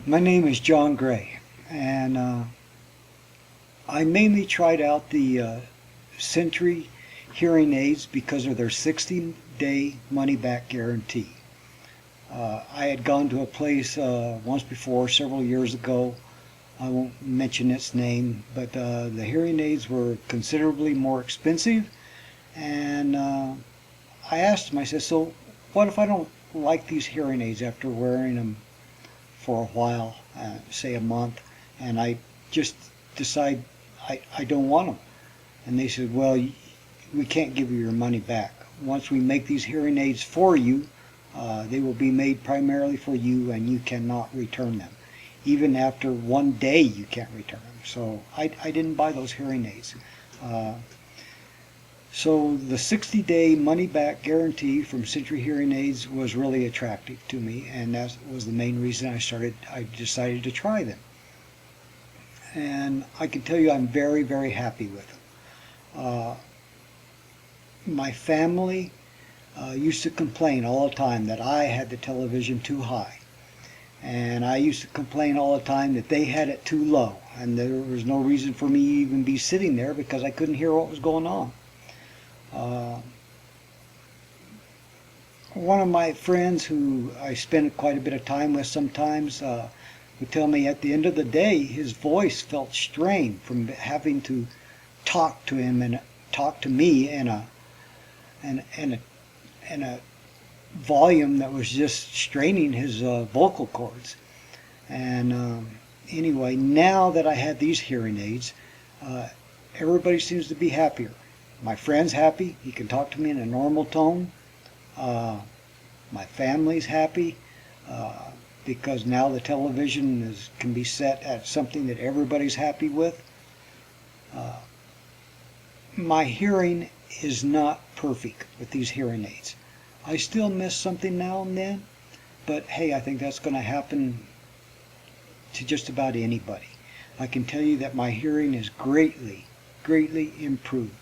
My name is John Gray, and I mainly tried out the Century hearing aids because of their 60-day money-back guarantee. I had gone to a place once before, several years ago. I won't mention its name, but the hearing aids were considerably more expensive, and I asked them, I said, so what if I don't like these hearing aids after wearing them for a while, say a month, and I just decide I don't want them? And they said, well, we can't give you your money back. Once we make these hearing aids for you, they will be made primarily for you, and you cannot return them. Even after 1 day, you can't return them. So I didn't buy those hearing aids. So the 60-day money-back guarantee from Century Hearing Aids was really attractive to me, and that was the main reason I decided to try them. And I can tell you I'm very, very happy with them. My family used to complain all the time that I had the television too high. And I used to complain all the time that they had it too low. And there was no reason for me to even be sitting there because I couldn't hear what was going on. One of my friends who I spend quite a bit of time with sometimes would tell me at the end of the day his voice felt strained from having to talk to him and talk to me in a volume that was just straining his vocal cords. And anyway, now that I have these hearing aids, everybody seems to be happier. My friend's happy. He can talk to me in a normal tone. My family's happy because now the television can be set at something that everybody's happy with. My hearing is not perfect with these hearing aids. I still miss something now and then, but hey, I think that's going to happen to just about anybody. I can tell you that my hearing is greatly, greatly improved.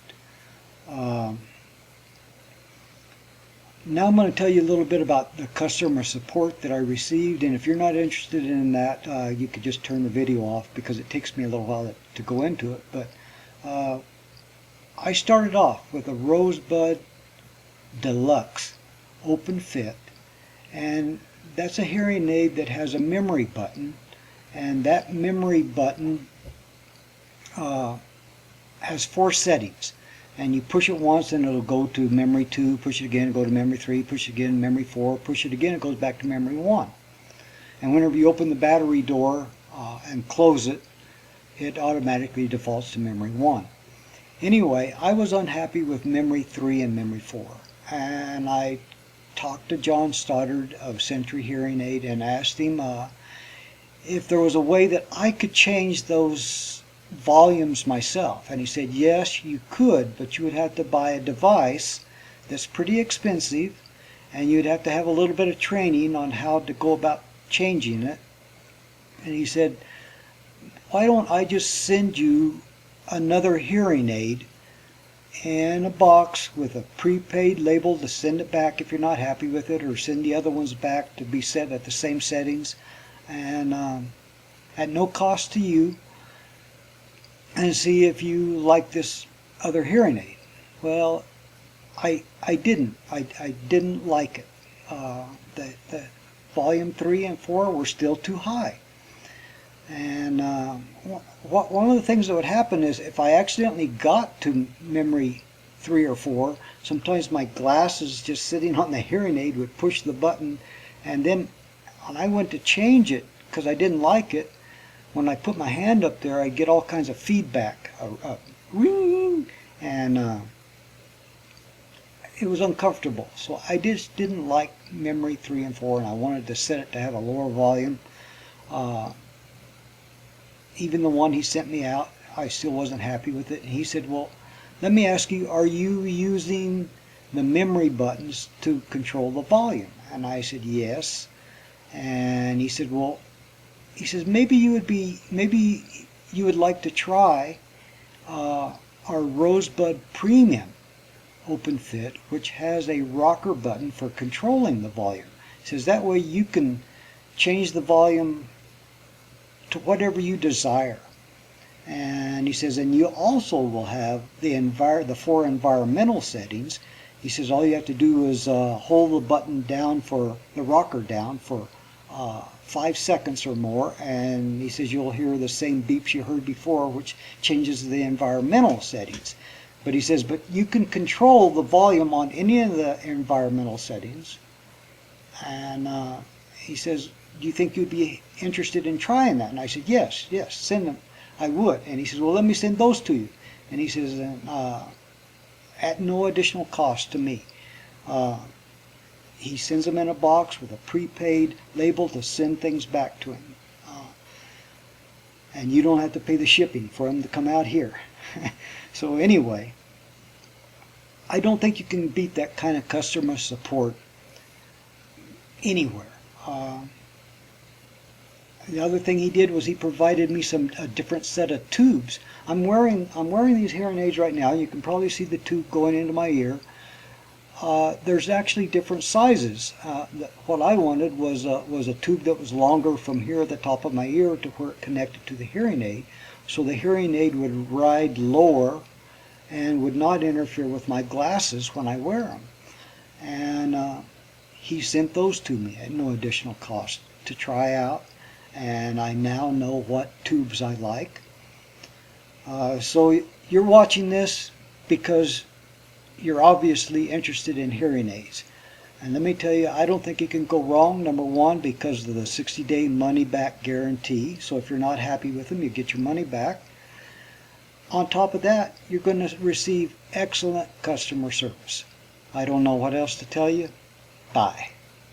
Now I'm going to tell you a little bit about the customer support that I received, and if you're not interested in that, you could just turn the video off because it takes me a little while to go into it. But I started off with a Rosebud Deluxe open fit, and that's a hearing aid that has a memory button, and that memory button has 4 settings. And you push it once and it'll go to memory 2, push it again, go to memory 3, push it again, memory 4, push it again, it goes back to memory 1. And whenever you open the battery door and close it, it automatically defaults to memory 1. Anyway, I was unhappy with memory 3 and memory 4. And I talked to John Stoddard of Century Hearing Aid and asked him if there was a way that I could change those volumes myself. And he said, yes, you could, but you would have to buy a device that's pretty expensive, and you'd have to have a little bit of training on how to go about changing it. And he said, why don't I just send you another hearing aid in a box with a prepaid label to send it back if you're not happy with it, or send the other ones back to be set at the same settings, and at no cost to you, and see if you like this other hearing aid. Well, I didn't. I didn't like it. The volume 3 and 4 were still too high. And one of the things that would happen is if I accidentally got to memory 3 or 4, sometimes my glasses just sitting on the hearing aid would push the button, and then when I went to change it because I didn't like it, when I put my hand up there, I get all kinds of feedback, ring, and it was uncomfortable. So I just didn't like memory 3 and 4, and I wanted to set it to have a lower volume. Even the one he sent me out, I still wasn't happy with it. And he said, well, let me ask you, are you using the memory buttons to control the volume? And I said, yes. And he said, well, he says, maybe you would like to try our Rosebud Premium open fit, which has a rocker button for controlling the volume. He says that way you can change the volume to whatever you desire. And he says, and you also will have the 4 environmental settings. He says all you have to do is hold the button down for the rocker down for 5 seconds or more, and he says you'll hear the same beeps you heard before, which changes the environmental settings. But he says, but you can control the volume on any of the environmental settings. And he says, do you think you'd be interested in trying that? And I said, yes, send them. I would. And he says, well, let me send those to you. And he says, at no additional cost to me. He sends them in a box with a prepaid label to send things back to him. And you don't have to pay the shipping for them to come out here. So anyway, I don't think you can beat that kind of customer support anywhere. The other thing he did was he provided me a different set of tubes. I'm wearing these hearing aids right now. You can probably see the tube going into my ear. There's actually different sizes. What I wanted was a tube that was longer from here at the top of my ear to where it connected to the hearing aid, so the hearing aid would ride lower and would not interfere with my glasses when I wear them. And he sent those to me at no additional cost to try out, and I now know what tubes I like. So you're watching this because you're obviously interested in hearing aids. And let me tell you, I don't think you can go wrong, number one, because of the 60-day money-back guarantee. So if you're not happy with them, you get your money back. On top of that, you're going to receive excellent customer service. I don't know what else to tell you. Bye.